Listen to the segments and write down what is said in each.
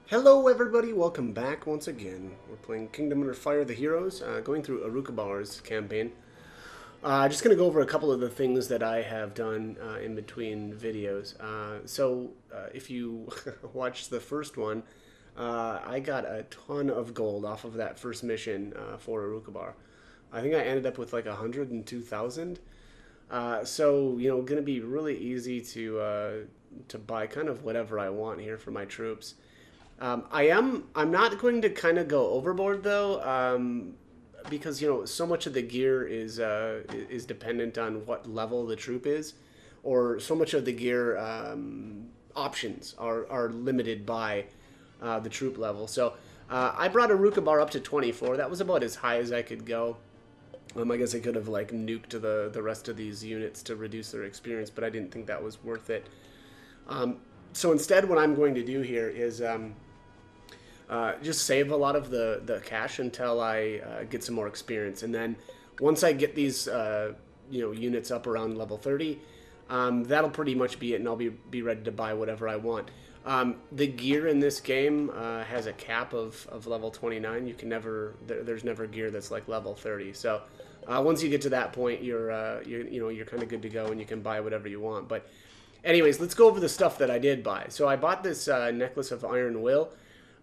Hello everybody, welcome back once again. We're playing Kingdom Under Fire the Heroes, going through Urukubarr's campaign. Just going to go over a couple of the things that I have done in between videos. If you watched the first one, I got a ton of gold off of that first mission for Urukubarr. I think I ended up with like 102,000. Going to be really easy to buy kind of whatever I want here for my troops. I'm not going to kind of go overboard though, because so much of the gear is dependent on what level the troop is, or so much of the gear options are limited by the troop level. So I brought Urukubarr up to 24. That was about as high as I could go. I guess I could have like nuked the rest of these units to reduce their experience, but I didn't think that was worth it. So instead, what I'm going to do here is just save a lot of the cash until I get some more experience, and then once I get these units up around level 30, that'll pretty much be it, and I'll be ready to buy whatever I want. The gear in this game has a cap of level 29. You can never there's never gear that's like level 30. So once you get to that point, you're kind of good to go, and you can buy whatever you want. But anyways, let's go over the stuff that I did buy. So I bought this necklace of Iron Will.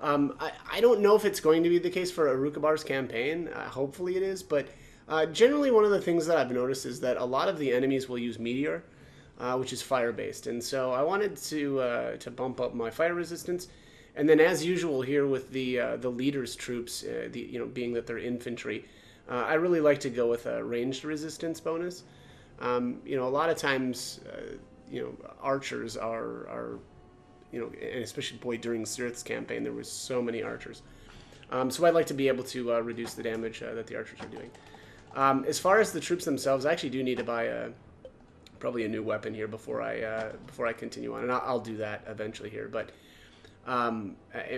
I don't know if it's going to be the case for Urukubarr's campaign. Hopefully it is, but generally one of the things that I've noticed is that a lot of the enemies will use Meteor, which is fire-based, and so I wanted to bump up my fire resistance. And then, as usual here with the leader's troops, being that they're infantry, I really like to go with a ranged resistance bonus. A lot of times, archers are and especially, boy, during Sirith's campaign, there was so many archers. So I'd like to be able to reduce the damage that the archers are doing. As far as the troops themselves, I actually do need to buy probably a new weapon here before I continue on, and I'll do that eventually here. But and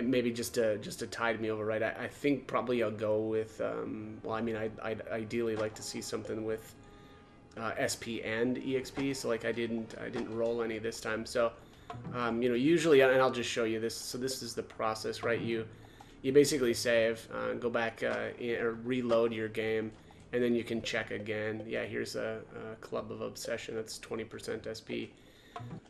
maybe just to tide me over, right? I think probably I'll go with. I'd ideally like to see something with SP and EXP. So like I didn't roll any this time. So. Usually, and I'll just show you this. So this is the process, right? You basically save, go back or reload your game, and then you can check again. Yeah, here's a Club of Obsession. That's 20% SP.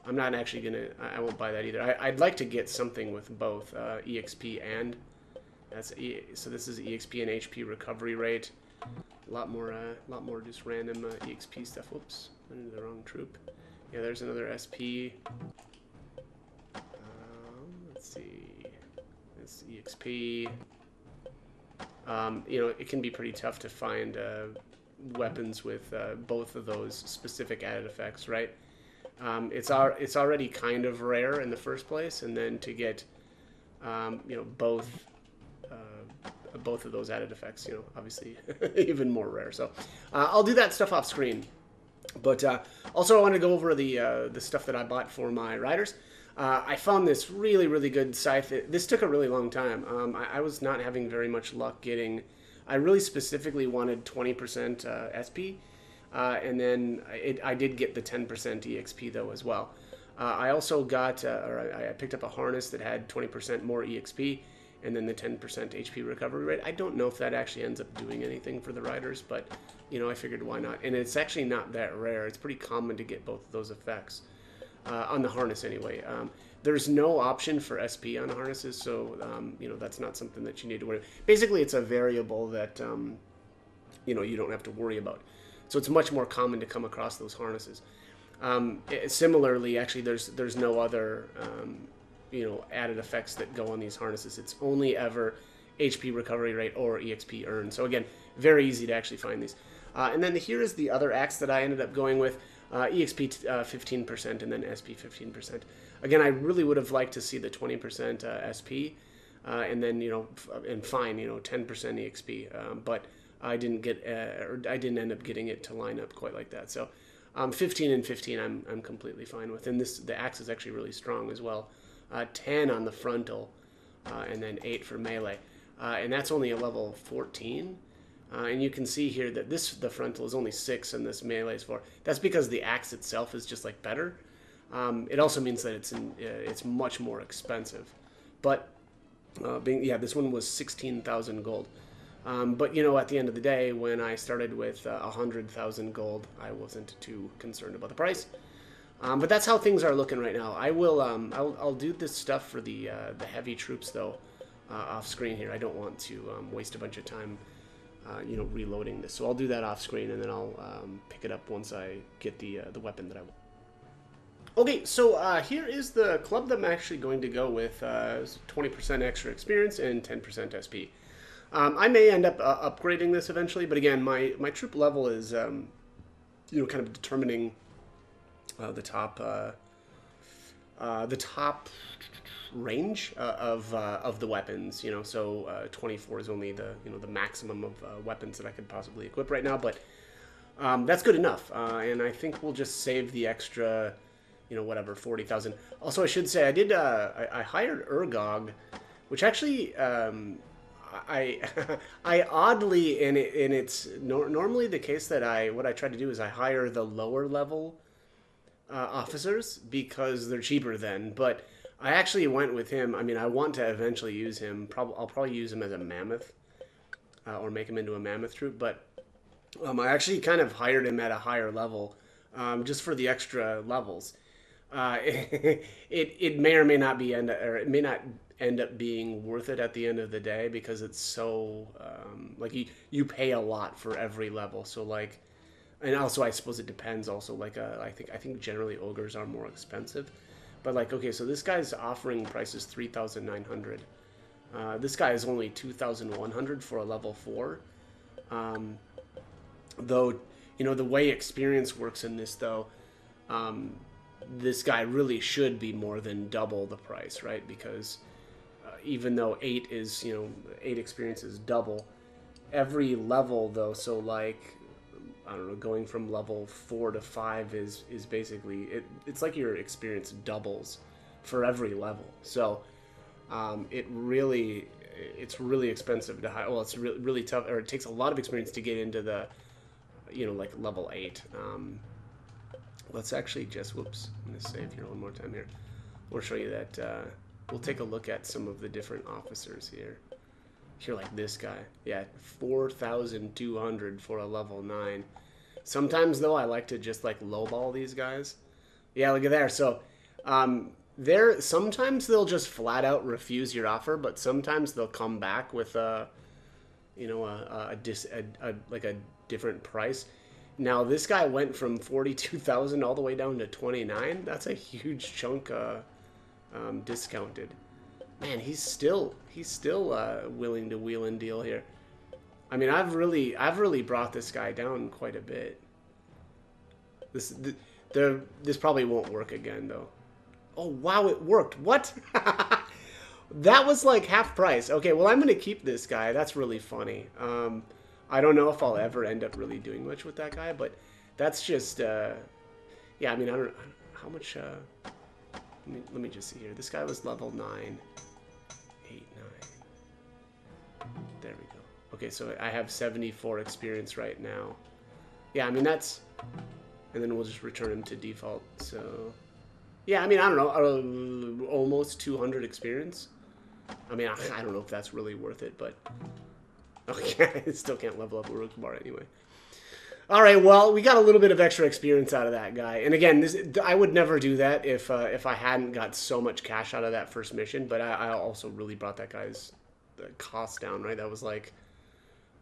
I'm not actually gonna. I won't buy that either. I'd like to get something with both EXP and so this is EXP and HP recovery rate. A lot more just random EXP stuff. Whoops, went into the wrong troop. Yeah, there's another SP. Let's see, it's EXP. It can be pretty tough to find weapons with both of those specific added effects, right? It's already kind of rare in the first place, and then to get both of those added effects, obviously even more rare. So I'll do that stuff off screen. But also I want to go over the stuff that I bought for my riders. I found this really, really good scythe. This took a really long time. I was not having very much luck getting. I really specifically wanted 20% SP, and then I did get the 10% EXP though as well. I also got, I picked up a harness that had 20% more EXP, and then the 10% HP recovery rate. I don't know if that actually ends up doing anything for the riders, but I figured why not. And it's actually not that rare. It's pretty common to get both of those effects. On the harness anyway. There's no option for SP on harnesses, so that's not something that you need to worry about. Basically, it's a variable that you don't have to worry about. So it's much more common to come across those harnesses. Similarly, actually, there's no other added effects that go on these harnesses. It's only ever HP recovery rate or EXP earned. So again, very easy to actually find these. And then here is the other axe that I ended up going with. EXP 15% and then SP 15%. Again, I really would have liked to see the 20% SP, and then and fine 10% EXP. But I didn't get or I didn't end up getting it to line up quite like that. So 15 and 15, I'm completely fine with. And the axe is actually really strong as well. 10 on the frontal, and then 8 for melee, and that's only a level 14. And you can see here that the frontal is only 6 and this melee is 4. That's because the axe itself is just like better. It also means that it's much more expensive. But Yeah, this one was 16,000 gold. But you know, at the end of the day, when I started with 100,000 gold, I wasn't too concerned about the price. But that's how things are looking right now. I'll do this stuff for the heavy troops though, off screen here. I don't want to waste a bunch of time, you know, reloading this. So I'll do that off screen, and then I'll pick it up once I get the weapon that I want. Okay, so here is the club that I'm actually going to go with. 20% extra experience and 10% SP. I may end up upgrading this eventually, but again, my troop level is, you know, kind of determining the top range of the weapons. You know, so 24 is only the the maximum of weapons that I could possibly equip right now, but that's good enough. And I think we'll just save the extra, you know, whatever, 40,000. Also, I should say I did I hired Urgog, which actually I I oddly, and it's normally the case that what I try to do is I hire the lower level officers because they're cheaper then, but I actually went with him. I mean, I want to eventually use him. I'll probably use him as a mammoth, or make him into a mammoth troop, but I actually kind of hired him at a higher level, just for the extra levels. It may or may not be or it may not end up being worth it at the end of the day, because it's so like you pay a lot for every level. So like, and also I suppose it depends also, like I think generally ogres are more expensive, but like, okay, so this guy's offering prices 3,900. This guy is only 2,100 for a level 4. Though, you know, the way experience works in this though, this guy really should be more than double the price, right? Because even though 8 is, you know, 8 experience is double, every level though, so like, I don't know, going from level 4 to 5 is basically, it's like your experience doubles for every level. So it's really expensive to hire. Well, it's really tough, or it takes a lot of experience to get into the, you know, like level 8. Let's actually just, whoops, I'm going to save here one more time here. We'll show you that, we'll take a look at some of the different officers here. Here, like this guy. Yeah, 4,200 for a level 9. Sometimes, though, I like to just, like, lowball these guys. Yeah, look at there. So, sometimes they'll just flat out refuse your offer, but sometimes they'll come back with a, you know, like a different price. Now, this guy went from 42,000 all the way down to 29. That's a huge chunk discounted. Man, he's still willing to wheel and deal here. I mean, I've really brought this guy down quite a bit. This probably won't work again though. Oh wow, it worked. What? That was like half price. Okay, well, I'm gonna keep this guy. That's really funny. I don't know if I'll ever end up really doing much with that guy, but that's just yeah. I mean, I don't how much. Let me just see here. This guy was level 9, 8, 9. There we go. Okay, so I have 74 experience right now. Yeah, I mean that's, and then we'll just return him to default. So yeah, I mean, I don't know, almost 200 experience. I mean, I don't know if that's really worth it, but okay, I still can't level up Urukubarr anyway. All right, well, we got a little bit of extra experience out of that guy. And again, I would never do that if I hadn't got so much cash out of that first mission. But I also really brought that guy's cost down, right? That was like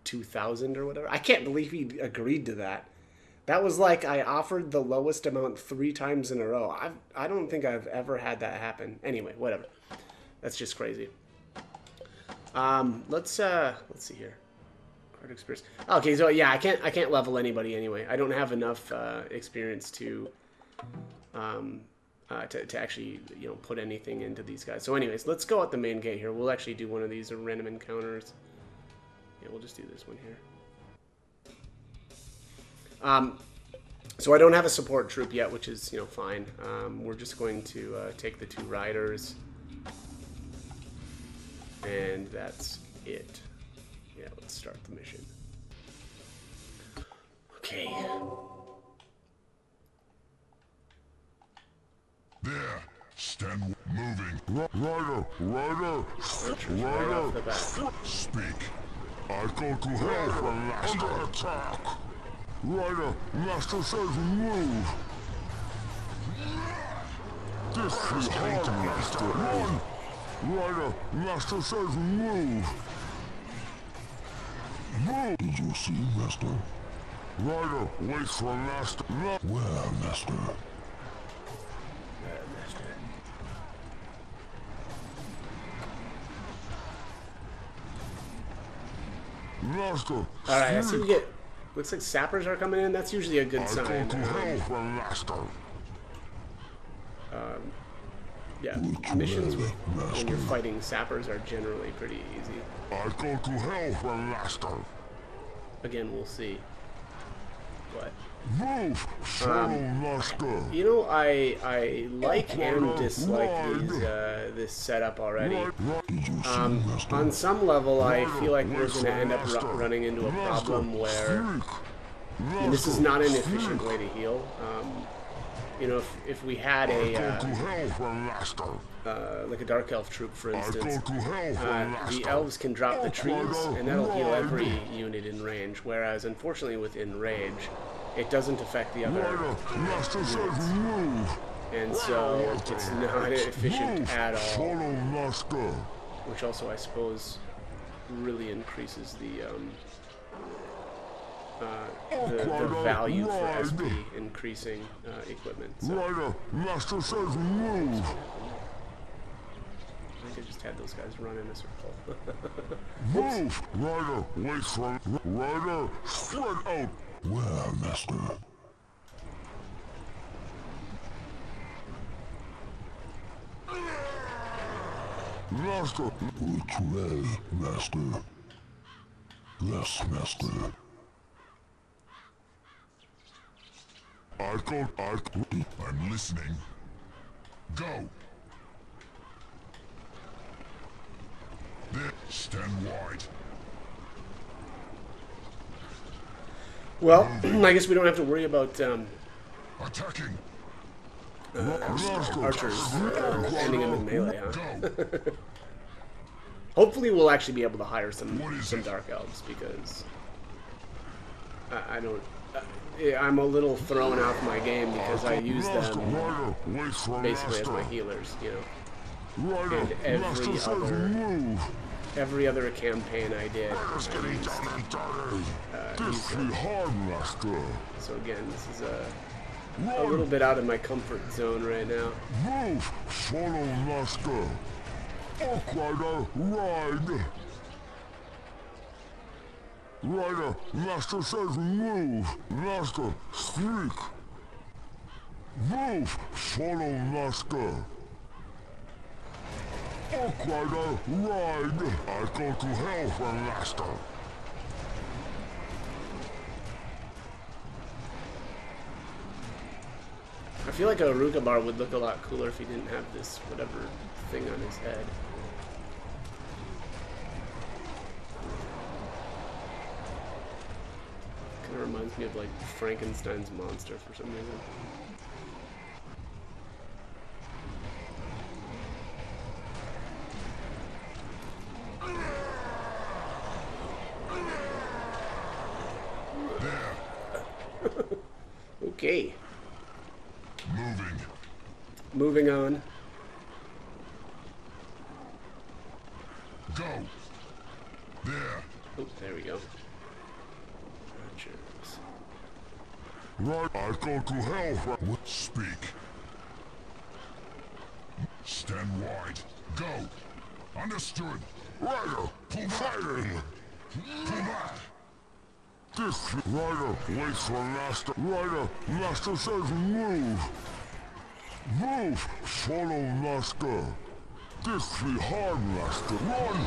2,000 or whatever. I can't believe he agreed to that. That was like I offered the lowest amount 3 times in a row. I don't think I've ever had that happen. Anyway, whatever. That's just crazy. Let's see here. Card experience. Okay, so yeah, I can't level anybody anyway. I don't have enough experience to actually, you know, put anything into these guys. So anyways, let's go at the main gate here. We'll actually do one of these random encounters. Yeah, we'll just do this one here. So I don't have a support troop yet, which is, you know, fine. We're just going to take the 2 riders. And that's it. Yeah, let's start the mission. Okay. There, stand moving. Rider, Right off the bat. speak. I go to hell for Master. Under attack. Rider, Master says move. This is hard, Master. Run. Rider, Master says move. Move. Did you see, Master? Rider, wait for Master. Where, Master? Master. Alright, I see we get... Looks like sappers are coming in. That's usually a good sign. Yeah, missions when you're fighting sappers are generally pretty easy. I go to hell for Master. Again, we'll see. But move, Master. you know, I like and dislike this setup already. On some level, I feel like we're going to end up running into a problem where, and this is not an efficient way to heal. You know, if we had like a Dark Elf troop, for instance, the elves can drop the trees, and that'll heal every unit in range, whereas, unfortunately, with Enrage, it doesn't affect the other units. And so, it's not efficient at all, which also, I suppose, really increases the value for SP increasing equipment. So. Master says move. I think I just had those guys run in a circle. Move! Rider, wait for Rider, spread out. Where, Master? Master. Which way, Master? Yes, Master. I'm listening. Go. There, stand wide. Well, I guess we don't have to worry about attacking. archers ending them in melee, huh? Hopefully we'll actually be able to hire some Dark Elves, because I don't... I'm a little thrown off my game because I use them basically as my healers, you know. And every other campaign I did, I used them. So again, this is a little bit out of my comfort zone right now. Move! Follow Master. Rider, ride! Rider, Master says move! Master, speak! Move! Follow Master! Rider, ride! I go to hell for Master! I feel like a Urukubarr would look a lot cooler if he didn't have this whatever thing on his head. Kind of reminds me of like Frankenstein's monster for some reason. Okay. Moving on. Go. There. Oh, there we go. Archers. Right, I go to hell for... Speak. Stand wide. Go. Understood. Rider, pull fighting. Pull back. This Rider waits for Master. Rider, Master says move. Move. Follow Master. This be hard, Master. Run.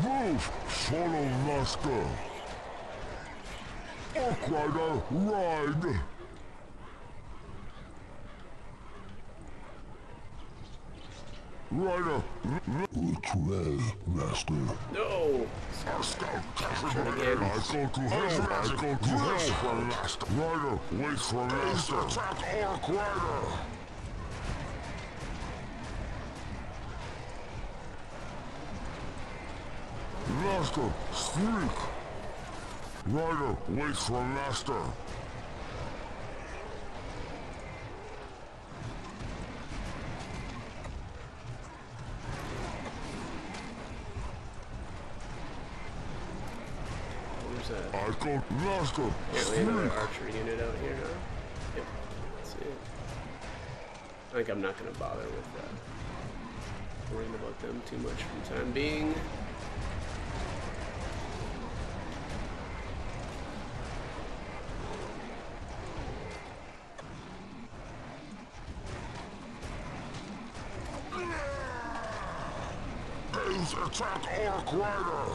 Move. Follow Master. Rider, ride. Rider. Which way, Master? No! Captured again. I go to hell. I go to hell for Master. Rider, wait for Master. Attack Orc Rider. Master, speak! Rider waits for Master. I go, Master, apparently another archery unit out here, huh? Yep, that's it. I think I'm not going to bother with worrying about them too much for the time being. Please attack Orc Rider!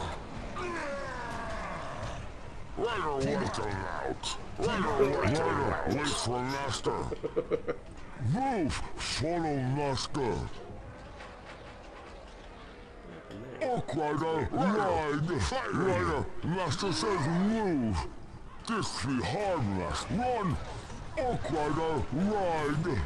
Rider waiting out! Rider waits for Master! Move! Follow Master! Orc Rider, ride! Rider, Master says move! This be harmless! Run! Orc Rider, ride!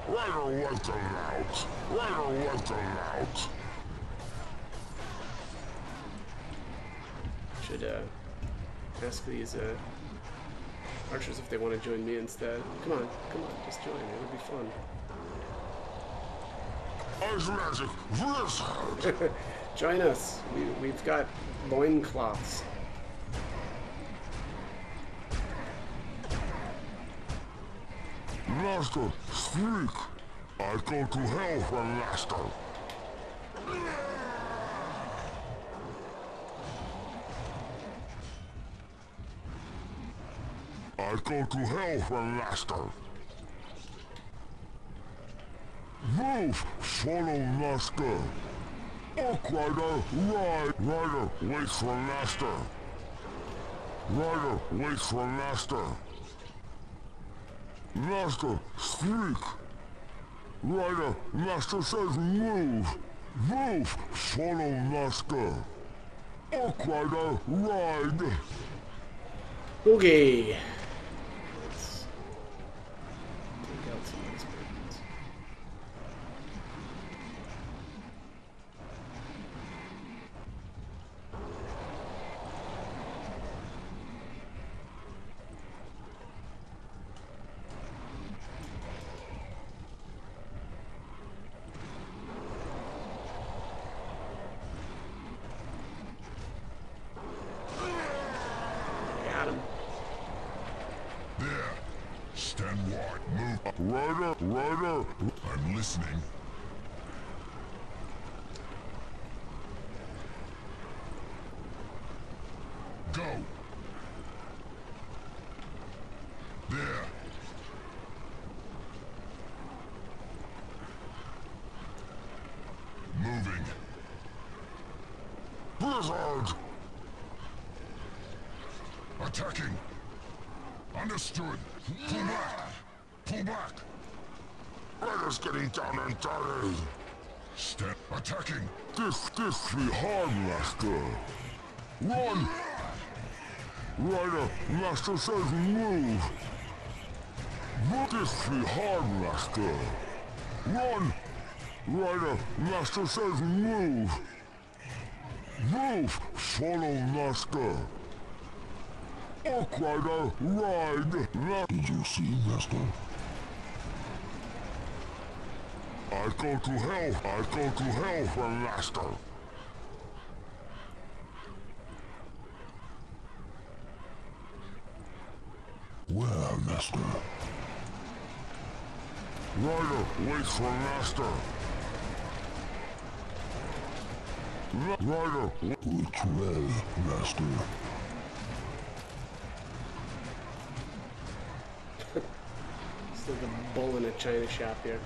Rider waiting out! Rider waiting out! Should ask these archers if they want to join me instead. Come on, just join. It would be fun. Ice magic, blizzard! Join us. We've got loincloths. Master, speak! I go to hell for Master! I go to hell for Master! Move! Follow Master! Orc Rider, ride! Rider waits for Master! Rider waits for Master! Master, speak! Rider, Master says move! Move! Follow Master! Orc Rider, ride! Okay. Let's take out some of these burdens. Got him. There! Stand wide, move! Rider! I'm listening. Go! There! Moving. Blizzard! Attacking! Understood! Pull back! Pull back! Rider's getting down and dirty! Stand. Attacking! This be harmless, girl! Run! Rider, Master says move! This be harmless, girl! Run! Rider, Master says move! Move! Follow Master! Orc Rider, ride! Did you see, Master? I go to hell for Master! Where, Master? Rider waits for Master! Rider! Which way, Master? It's like a bull in a china shop here.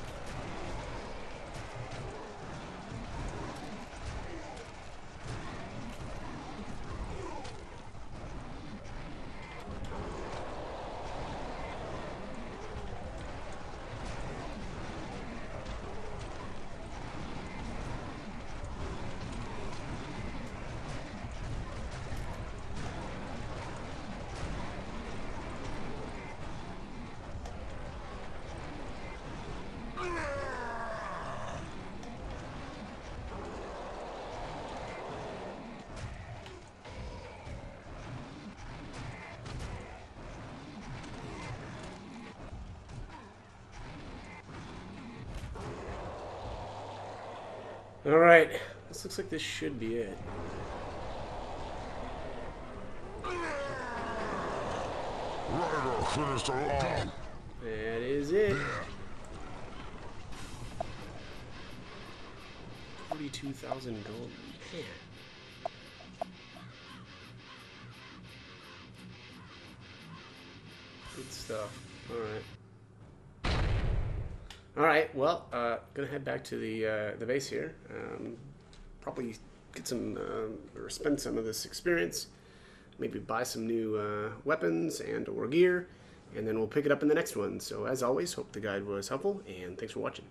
Alright, this looks like this should be it. Rider, finish the line. That is it. 42,000 gold. Man. Good stuff. Alright. Alright, well, gonna head back to the base here. Probably get some, or spend some of this experience. Maybe buy some new weapons and or gear. And then we'll pick it up in the next one. So as always, hope the guide was helpful, and thanks for watching.